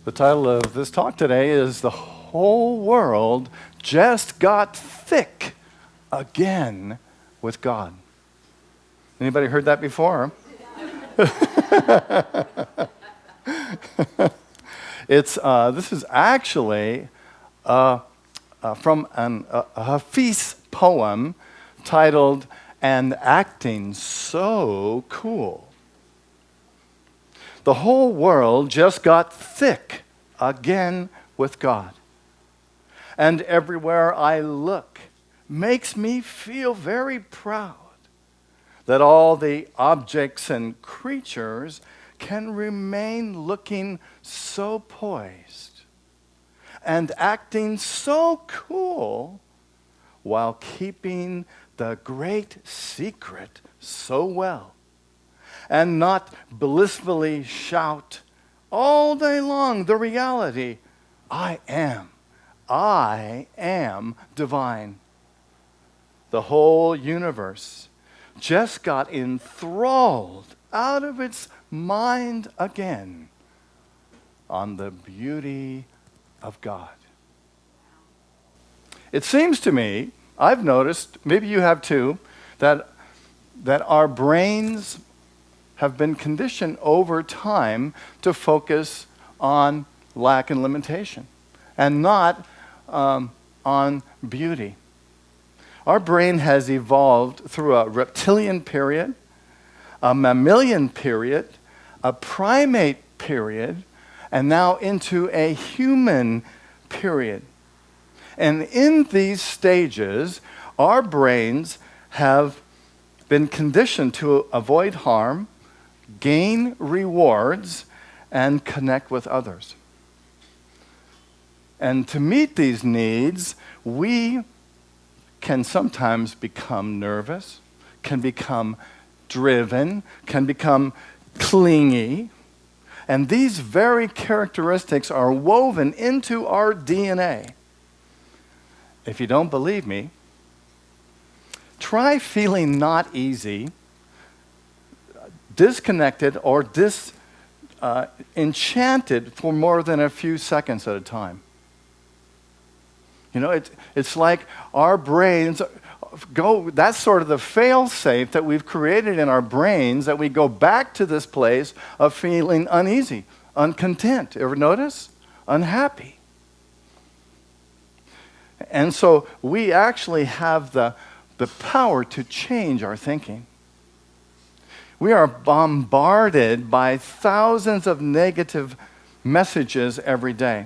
The title of this talk today is The Whole World Just Got Thick Again with God. Anybody heard that before? This is actually from a Hafiz poem titled, "And Acting So Cool." The whole world just got thick again with God. And everywhere I look makes me feel very proud that all the objects and creatures can remain looking so poised and acting so cool while keeping the great secret so well, and not blissfully shout all day long the reality, I am divine. The whole universe just got enthralled out of its mind again on the beauty of God. It seems to me, I've noticed, maybe you have too, that our brains have been conditioned over time to focus on lack and limitation and not on beauty. Our brain has evolved through a reptilian period, a mammalian period, a primate period, and now into a human period. And in these stages, our brains have been conditioned to avoid harm, gain rewards, and connect with others. And to meet these needs, we can sometimes become nervous, can become driven, can become clingy. And these very characteristics are woven into our DNA. If you don't believe me, try feeling not easy, disconnected, or enchanted for more than a few seconds at a time. You know, it's like our brains go, that's sort of the fail-safe that we've created in our brains, that we go back to this place of feeling uneasy, uncontent. Ever notice? Unhappy. And so we actually have the power to change our thinking. We are bombarded by thousands of negative messages every day.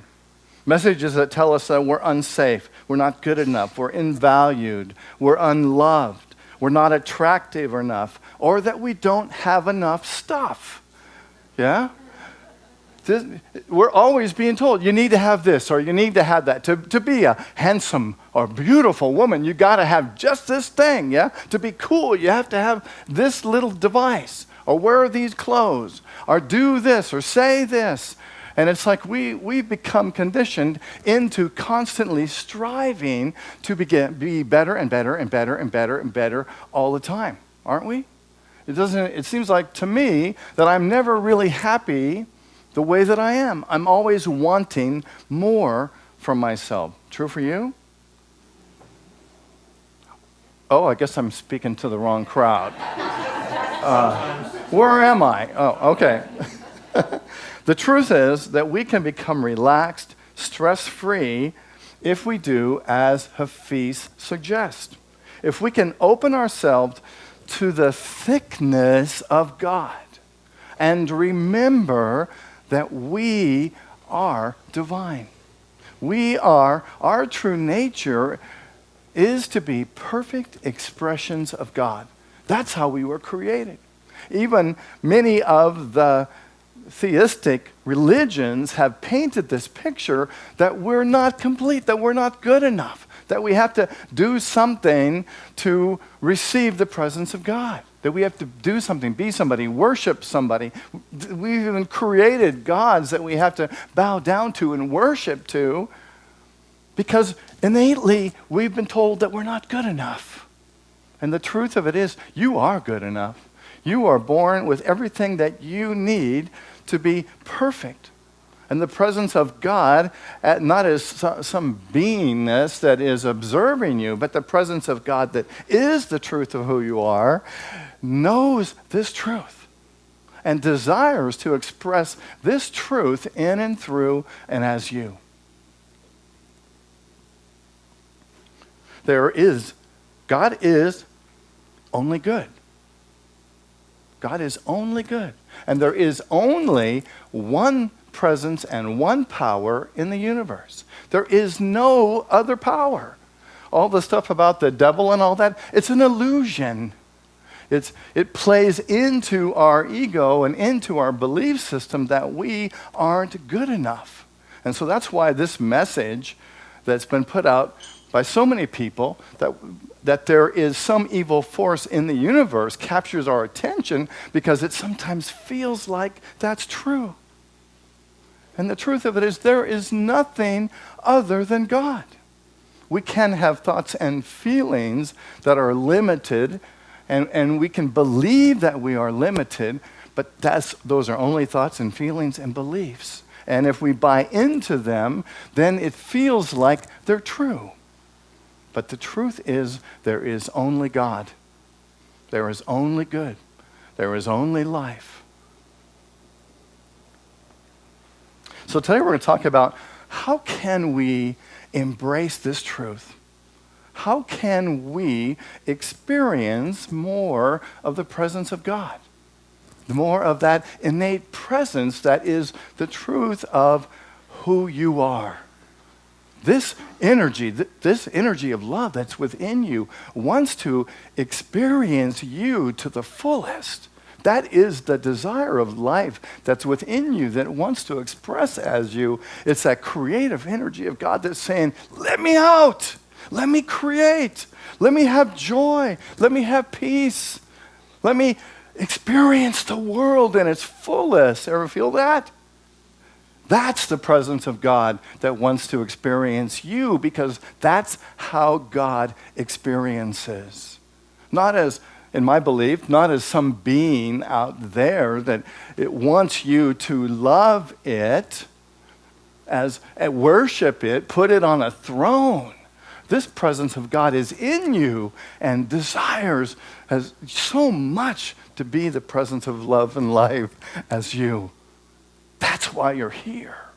Messages that tell us that we're unsafe, we're not good enough, we're invalued, we're unloved, we're not attractive enough, or that we don't have enough stuff. Yeah? We're always being told, you need to have this or you need to have that. To be a handsome or beautiful woman, you got to have just this thing, yeah? To be cool, you have to have this little device, or wear these clothes, or do this, or say this. And it's like we become conditioned into constantly striving to be better and better and better and better and better all the time, aren't we? It seems like to me that I'm never really happy the way that I am. I'm always wanting more from myself. True for you? Oh, I guess I'm speaking to the wrong crowd. Where am I? Oh, okay. The truth is that we can become relaxed, stress-free, if we do as Hafiz suggests. If we can open ourselves to the thickness of God and remember that we are divine. Our true nature is to be perfect expressions of God. That's how we were created. Even many of the theistic religions have painted this picture that we're not complete, that we're not good enough, that we have to do something to receive the presence of God, that we have to do something, be somebody, worship somebody. We've even created gods that we have to bow down to and worship to, because innately we've been told that we're not good enough. And the truth of it is, you are good enough. You are born with everything that you need to be perfect. And the presence of God, not as some beingness that is observing you, but the presence of God that is the truth of who you are, knows this truth and desires to express this truth in and through and as you. God is only good. God is only good. And there is only one presence and one power in the universe. There is no other power. All the stuff about the devil and all that, it's an illusion. It plays into our ego and into our belief system that we aren't good enough. And so that's why this message that's been put out by so many people that there is some evil force in the universe captures our attention because it sometimes feels like that's true. And the truth of it is there is nothing other than God. We can have thoughts and feelings that are limited, and we can believe that we are limited, but those are only thoughts and feelings and beliefs. And if we buy into them, then it feels like they're true. But the truth is, there is only God. There is only good. There is only life. So today we're going to talk about how can we embrace this truth? How can we experience more of the presence of God? More of that innate presence that is the truth of who you are. This energy of love that's within you wants to experience you to the fullest. That is the desire of life that's within you that wants to express as you. It's that creative energy of God that's saying, let me out. Let me create. Let me have joy. Let me have peace. Let me experience the world in its fullest. Ever feel that? That's the presence of God that wants to experience you, because that's how God experiences. Not as, in my belief, not as some being out there that it wants you to love it, worship it, put it on a throne. This presence of God is in you and desires as so much to be the presence of love and life as you. That's why you're here.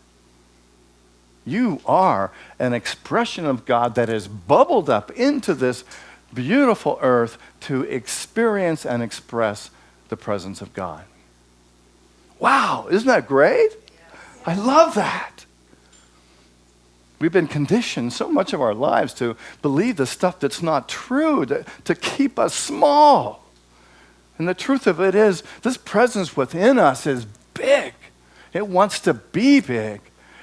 You are an expression of God that has bubbled up into this beautiful earth to experience and express the presence of God. Wow, isn't that great? I love that. We've been conditioned so much of our lives to believe the stuff that's not true, to keep us small. And the truth of it is, this presence within us is big. It wants to be big.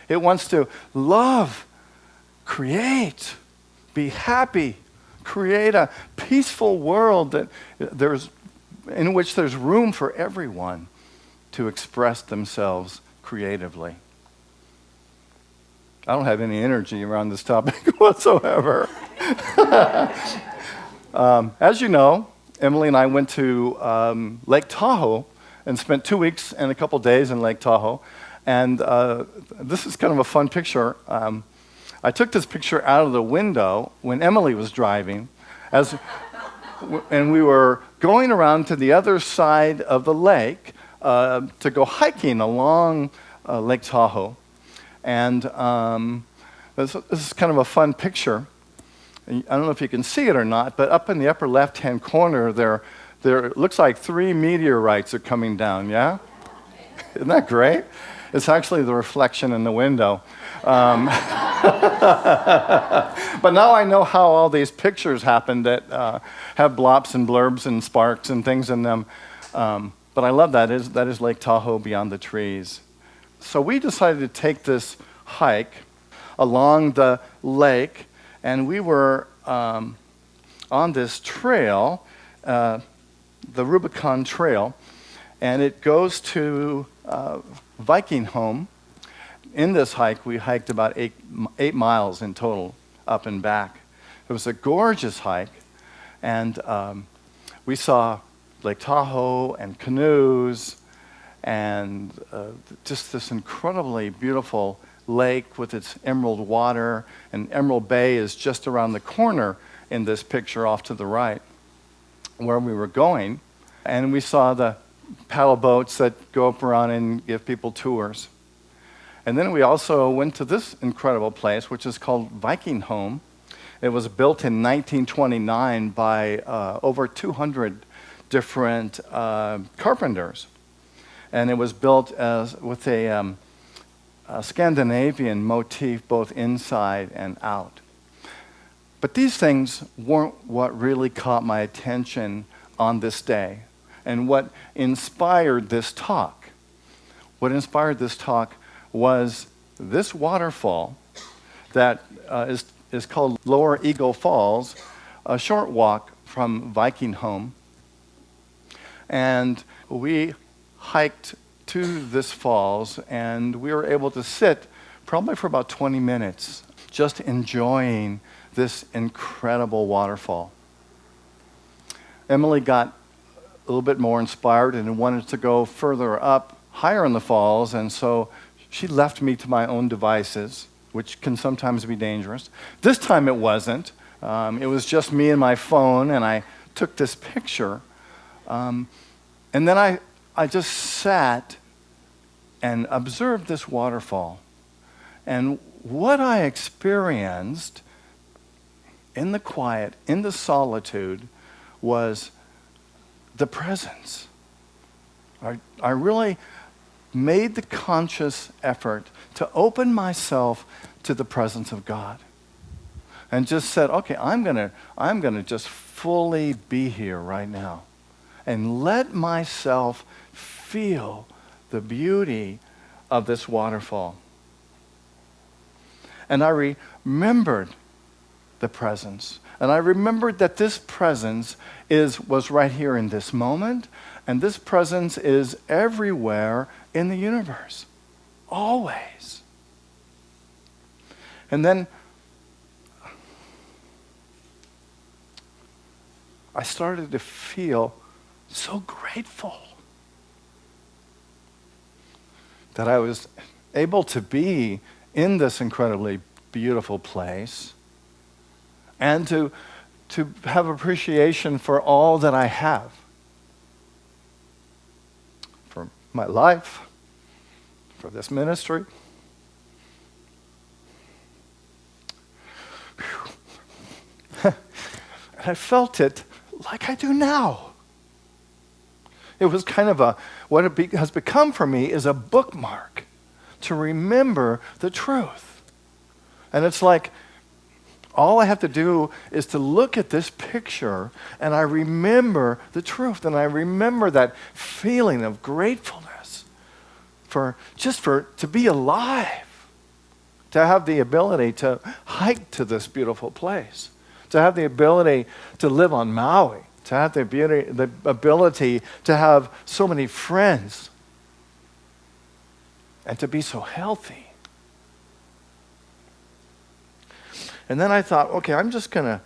It wants to love, create, be happy, create a peaceful world in which there's room for everyone to express themselves creatively. I don't have any energy around this topic whatsoever. As you know, Emily and I went to Lake Tahoe and spent 2 weeks and a couple days in Lake Tahoe. And this is kind of a fun picture. I took this picture out of the window when Emily was driving, and we were going around to the other side of the lake to go hiking along Lake Tahoe. And this is kind of a fun picture. I don't know if you can see it or not, but up in the upper left-hand corner there looks like 3 meteorites are coming down, yeah? Isn't that great? It's actually the reflection in the window. But now I know how all these pictures happen that have blops and blurbs and sparks and things in them. But I love that. That is Lake Tahoe beyond the trees. So we decided to take this hike along the lake, and we were on this trail, the Rubicon Trail, and it goes to Viking home. In this hike, we hiked about 8 miles in total, up and back. It was a gorgeous hike, and we saw Lake Tahoe and canoes and just this incredibly beautiful lake with its emerald water, and Emerald Bay is just around the corner in this picture off to the right where we were going. And we saw the paddle boats that go up around and give people tours. And then we also went to this incredible place, which is called Viking Home. It was built in 1929 by over 200 different carpenters. And it was built with a Scandinavian motif both inside and out. But these things weren't what really caught my attention on this day and what inspired this talk. What inspired this talk was this waterfall that is called Lower Eagle Falls, a short walk from Viking Home. And we hiked to this falls, and we were able to sit probably for about 20 minutes just enjoying this incredible waterfall. Emily got a little bit more inspired and wanted to go further up, higher in the falls, and so she left me to my own devices, which can sometimes be dangerous. This time it wasn't. It was just me and my phone, and I took this picture. And then I just sat and observed this waterfall. And what I experienced in the quiet, in the solitude, was the presence. I really made the conscious effort to open myself to the presence of God. And just said, okay, I'm gonna just fully be here right now. And let myself feel the beauty of this waterfall. And I remembered the presence. And I remembered that this presence was right here in this moment, and this presence is everywhere in the universe, always. And then I started to feel so grateful that I was able to be in this incredibly beautiful place and to have appreciation for all that I have. For my life, for this ministry. And I felt it like I do now. It was kind of what it has become for me is a bookmark to remember the truth. And it's like, all I have to do is to look at this picture and I remember the truth, and I remember that feeling of gratefulness to be alive, to have the ability to hike to this beautiful place, to have the ability to live on Maui, to have the ability to have so many friends, and to be so healthy. And then I thought, okay, I'm just gonna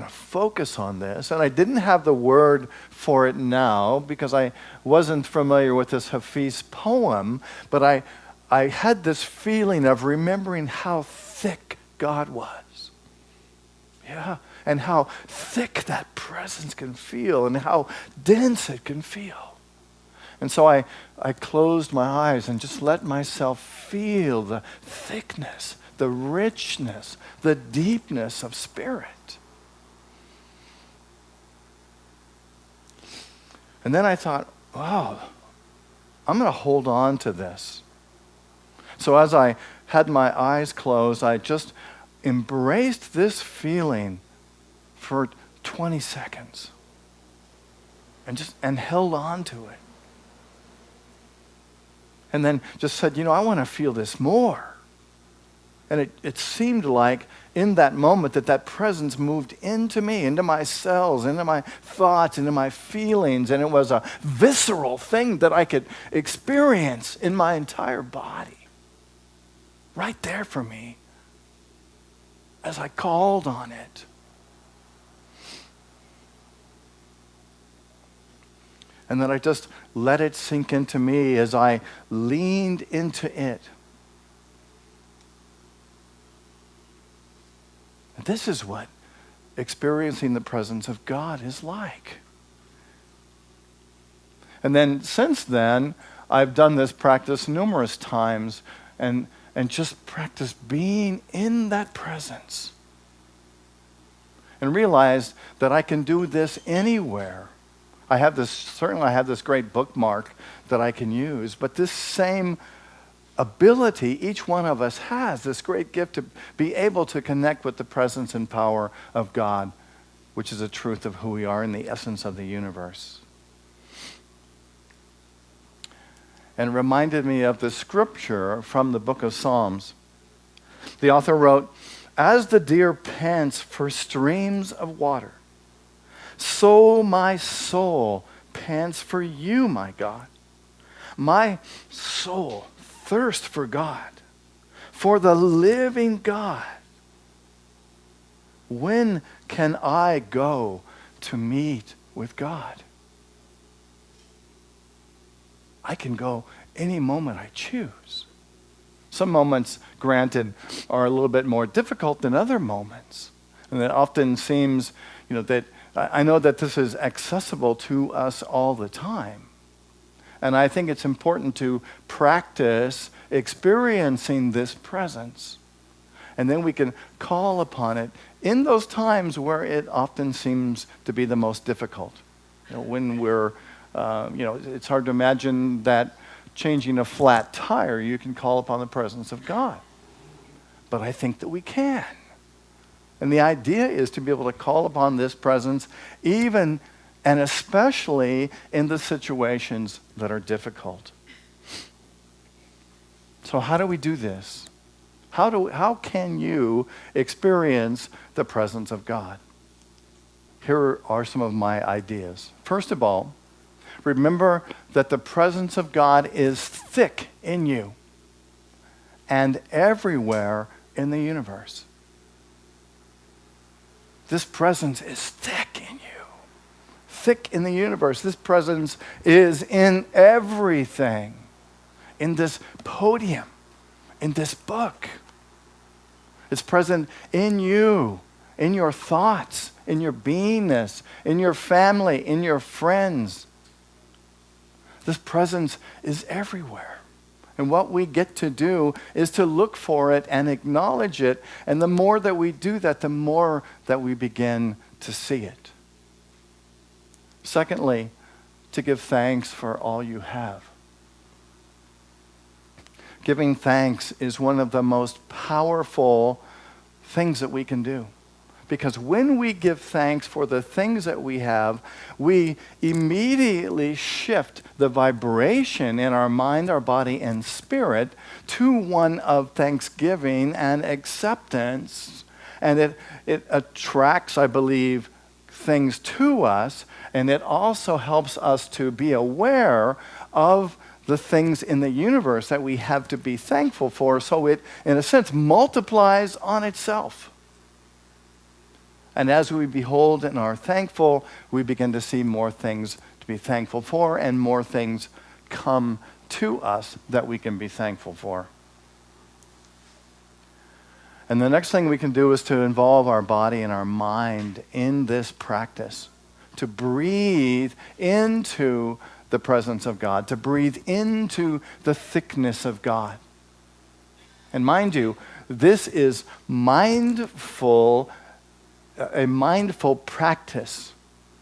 focus on this. And I didn't have the word for it now because I wasn't familiar with this Hafiz poem, but I had this feeling of remembering how thick God was. Yeah, and how thick that presence can feel and how dense it can feel. And so I closed my eyes and just let myself feel the thickness, the richness, the deepness of spirit. And then I thought, wow, I'm going to hold on to this. So as I had my eyes closed, I just embraced this feeling for 20 seconds and held on to it. And then just said, I want to feel this more. And it seemed like in that moment that presence moved into me, into my cells, into my thoughts, into my feelings. And it was a visceral thing that I could experience in my entire body. Right there for me as I called on it. And then I just let it sink into me as I leaned into it. And this is what experiencing the presence of God is like. And then since then, I've done this practice numerous times and just practice being in that presence. And realized that I can do this anywhere. I have this great bookmark that I can use, but this same ability each one of us has, this great gift to be able to connect with the presence and power of God, which is the truth of who we are and the essence of the universe. And it reminded me of the scripture from the book of Psalms. The author wrote, "As the deer pants for streams of water, so my soul pants for you, my God. My soul thirsts for God, for the living God. When can I go to meet with God?" I can go any moment I choose. Some moments, granted, are a little bit more difficult than other moments. And it often seems, that I know that this is accessible to us all the time. And I think it's important to practice experiencing this presence. And then we can call upon it in those times where it often seems to be the most difficult. When we're, it's hard to imagine that changing a flat tire, you can call upon the presence of God. But I think that we can. And the idea is to be able to call upon this presence even and especially in the situations that are difficult. So how do we do this? How can you experience the presence of God? Here are some of my ideas. First of all, remember that the presence of God is thick in you and everywhere in the universe. This presence is thick in you. Thick in the universe. This presence is in everything. In this podium. In this book. It's present in you. In your thoughts. In your beingness. In your family. In your friends. This presence is everywhere. And what we get to do is to look for it and acknowledge it. And the more that we do that, the more that we begin to see it. Secondly, to give thanks for all you have. Giving thanks is one of the most powerful things that we can do. Because when we give thanks for the things that we have, we immediately shift the vibration in our mind, our body, and spirit to one of thanksgiving and acceptance. And it attracts, I believe, things to us, and it also helps us to be aware of the things in the universe that we have to be thankful for. So it, in a sense, multiplies on itself. And as we behold and are thankful, we begin to see more things to be thankful for, and more things come to us that we can be thankful for. And the next thing we can do is to involve our body and our mind in this practice, to breathe into the presence of God, to breathe into the thickness of God. And mind you, this is a mindful practice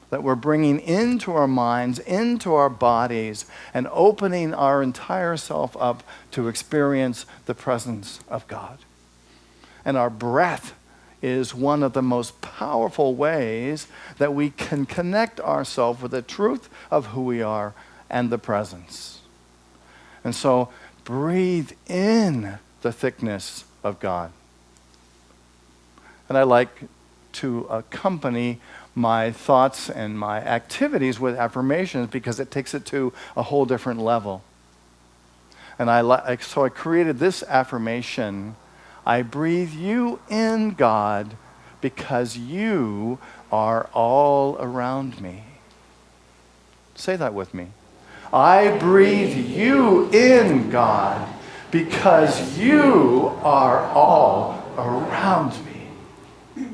that we're bringing into our minds, into our bodies, and opening our entire self up to experience the presence of God. And our breath is one of the most powerful ways that we can connect ourselves with the truth of who we are and the presence. And so breathe in the thickness of God. And I like to accompany my thoughts and my activities with affirmations because it takes it to a whole different level. And so I created this affirmation: I breathe you in, God, because you are all around me. Say that with me. I breathe you in, God, because you are all around me.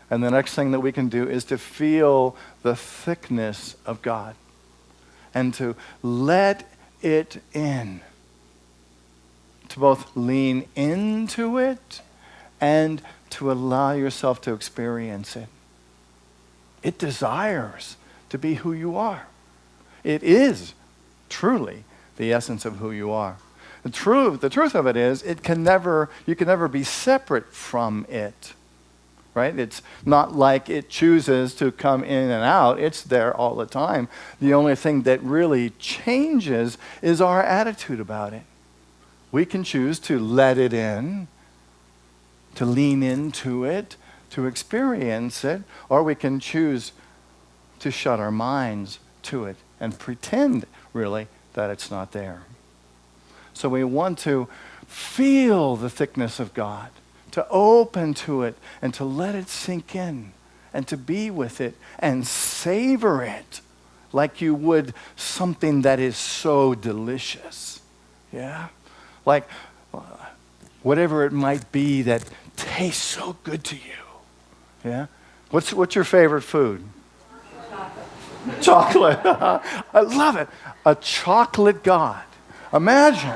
And the next thing that we can do is to feel the thickness of God and to let it in. To both lean into it and to allow yourself to experience it. It desires to be who you are. It is truly the essence of who you are. The truth of it is, you can never be separate from it. Right? It's not like it chooses to come in and out. It's there all the time. The only thing that really changes is our attitude about it. We can choose to let it in, to lean into it, to experience it, or we can choose to shut our minds to it and pretend, really, that it's not there. So we want to feel the thickness of God, to open to it and to let it sink in and to be with it and savor it like you would something that is so delicious. Yeah? Like whatever it might be that tastes so good to you. Yeah? What's your favorite food? Chocolate. I love it. A chocolate God. Imagine.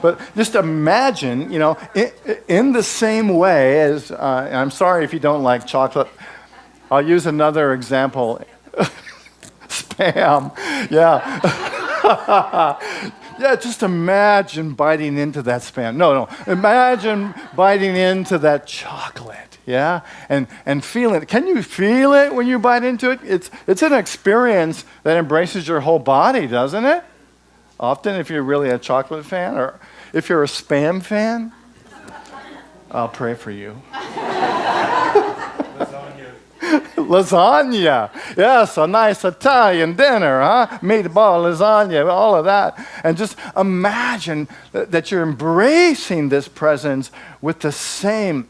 But just imagine, in the same way as, I'm sorry if you don't like chocolate. I'll use another example. Spam. Yeah. Yeah, just imagine biting into that spam. No. Imagine biting into that chocolate, yeah? And feeling it. Can you feel it when you bite into it? It's an experience that embraces your whole body, doesn't it? Often, if you're really a chocolate fan, or if you're a spam fan, I'll pray for you. Lasagna. Yes, a nice Italian dinner, huh? Meatball, lasagna, all of that. And just imagine that you're embracing this presence with the same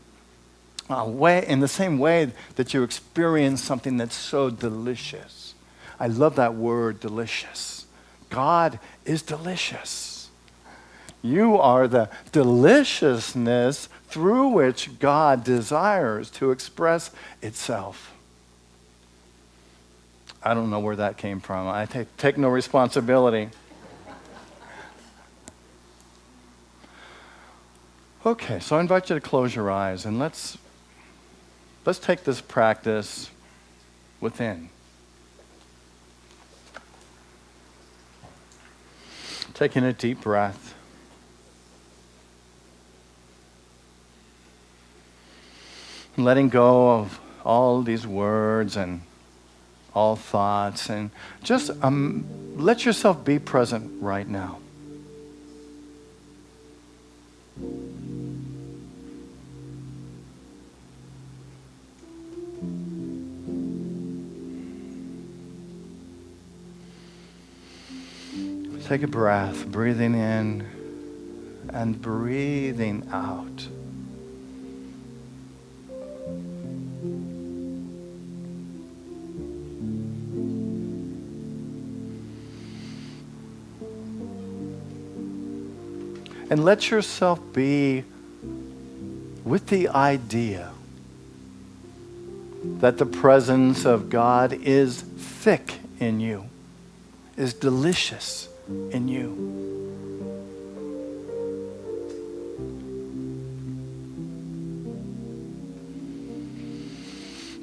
way, in the same way that you experience something that's so delicious. I love that word, delicious. God is delicious. You are the deliciousness through which God desires to express itself. I don't know where that came from. I take no responsibility. Okay, so I invite you to close your eyes and let's take this practice within. Taking a deep breath. Letting go of all these words and all thoughts, and just let yourself be present right now. Take a breath, breathing in and breathing out. And let yourself be with the idea that the presence of God is thick in you, is delicious in you.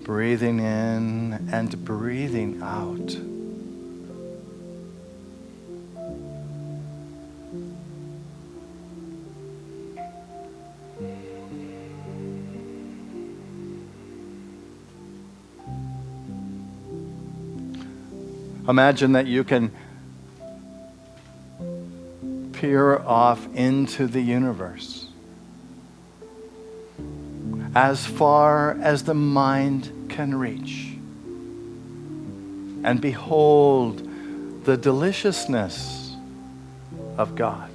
Breathing in and breathing out. Imagine that you can peer off into the universe as far as the mind can reach and behold the deliciousness of God.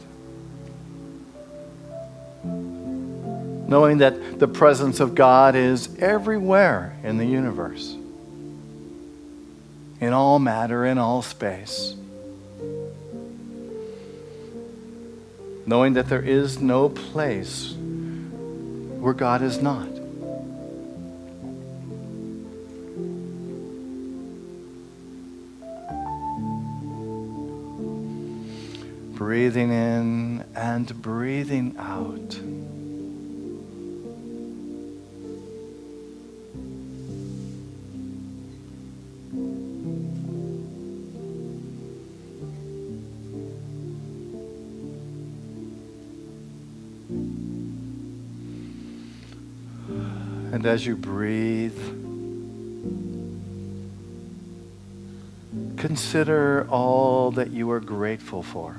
Knowing that the presence of God is everywhere in the universe. in all matter, in all space. Knowing that there is no place where God is not. Breathing in and breathing out. And as you breathe, consider all that you are grateful for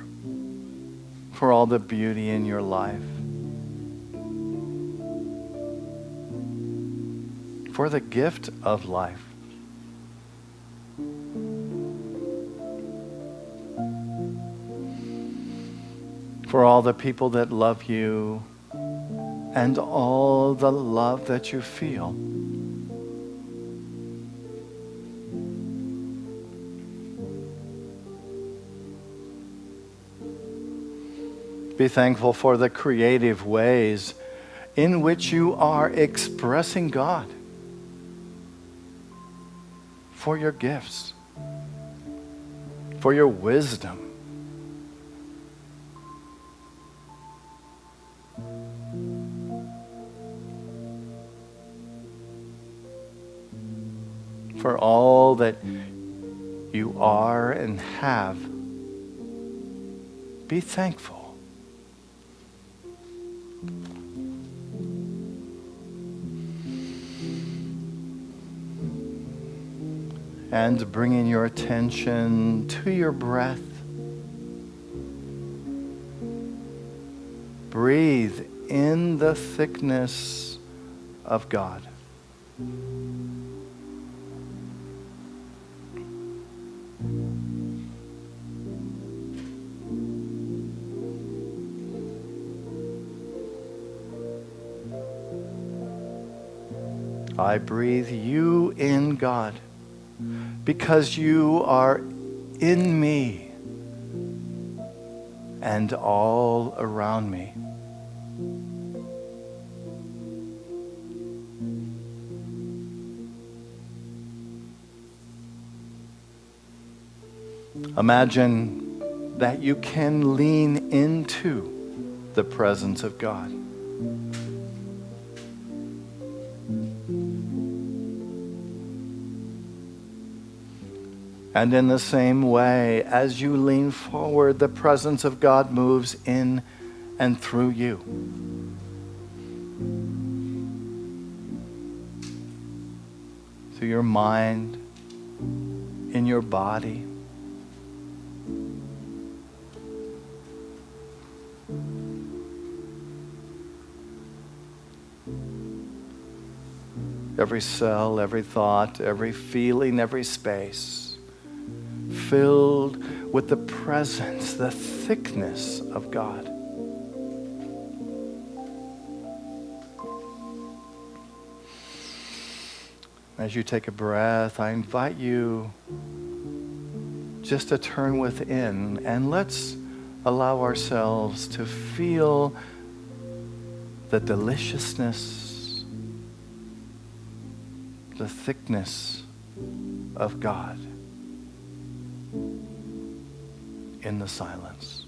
all the beauty in your life, for the gift of life. For all the people that love you and all the love that you feel. Be thankful for the creative ways in which you are expressing God, for your gifts, for your wisdom. For all that you are and have. Be thankful. And bringing your attention to your breath. Breathe in the thickness of God. I breathe you in, God, because you are in me and all around me. Imagine that you can lean into the presence of God. And in the same way, as you lean forward, the presence of God moves in and through you. Through your mind, in your body. Every cell, every thought, every feeling, every space. Filled with the presence, the thickness of God. As you take a breath, I invite you just to turn within and let's allow ourselves to feel the deliciousness, the thickness of God in the silence.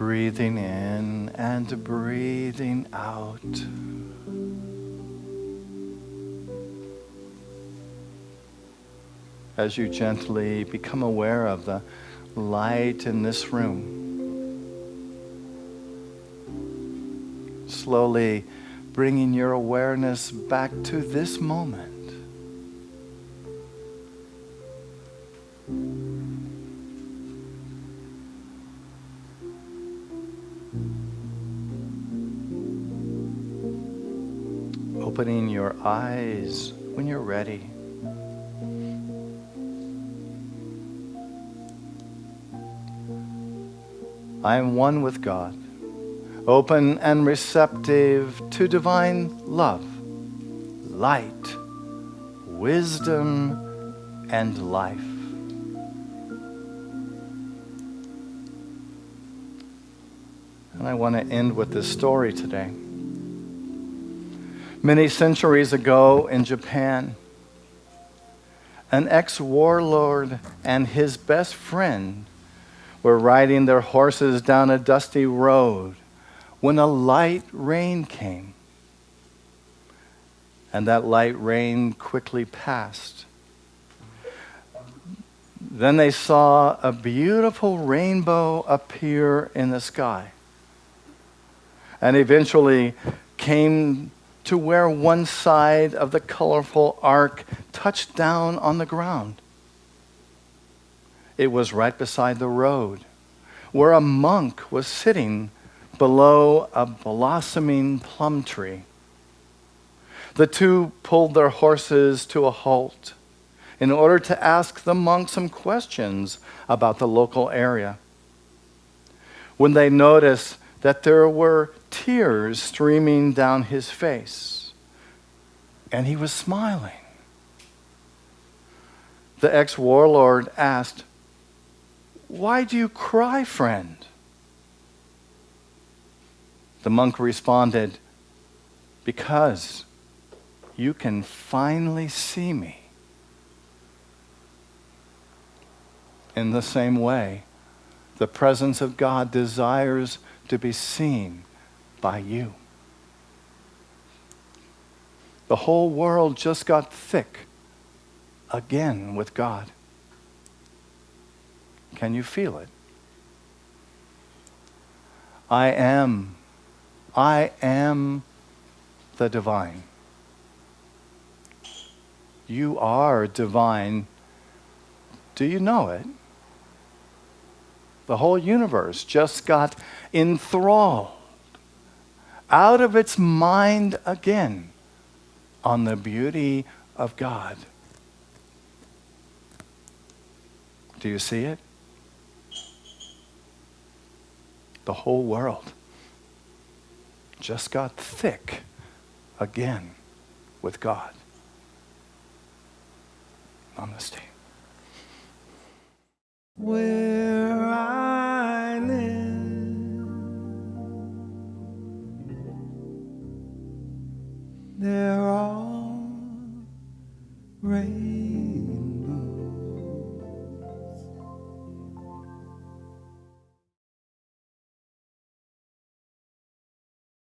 breathing in and breathing out. As you gently become aware of the light in this room, slowly bringing your awareness back to this moment. Opening your eyes when you're ready. I am one with God, open and receptive to divine love, light, wisdom, and life. And I want to end with this story today. Many centuries ago in Japan, an ex-warlord and his best friend were riding their horses down a dusty road when a light rain came. And that light rain quickly passed. Then they saw a beautiful rainbow appear in the sky, and eventually came to where one side of the colorful arc touched down on the ground. It was right beside the road, where a monk was sitting below a blossoming plum tree. The two pulled their horses to a halt in order to ask the monk some questions about the local area. When they noticed that there were tears streaming down his face, and he was smiling, the ex-warlord asked, "Why do you cry, friend?" The monk responded, "Because you can finally see me." In the same way, the presence of God desires to be seen by you. The whole world just got thick again with God. Can you feel it? I am the divine. You are divine. Do you know it? The whole universe just got enthralled, out of its mind again, on the beauty of God. Do you see it? The whole world just got thick again with God. Namaste. Where I live, they're all rain.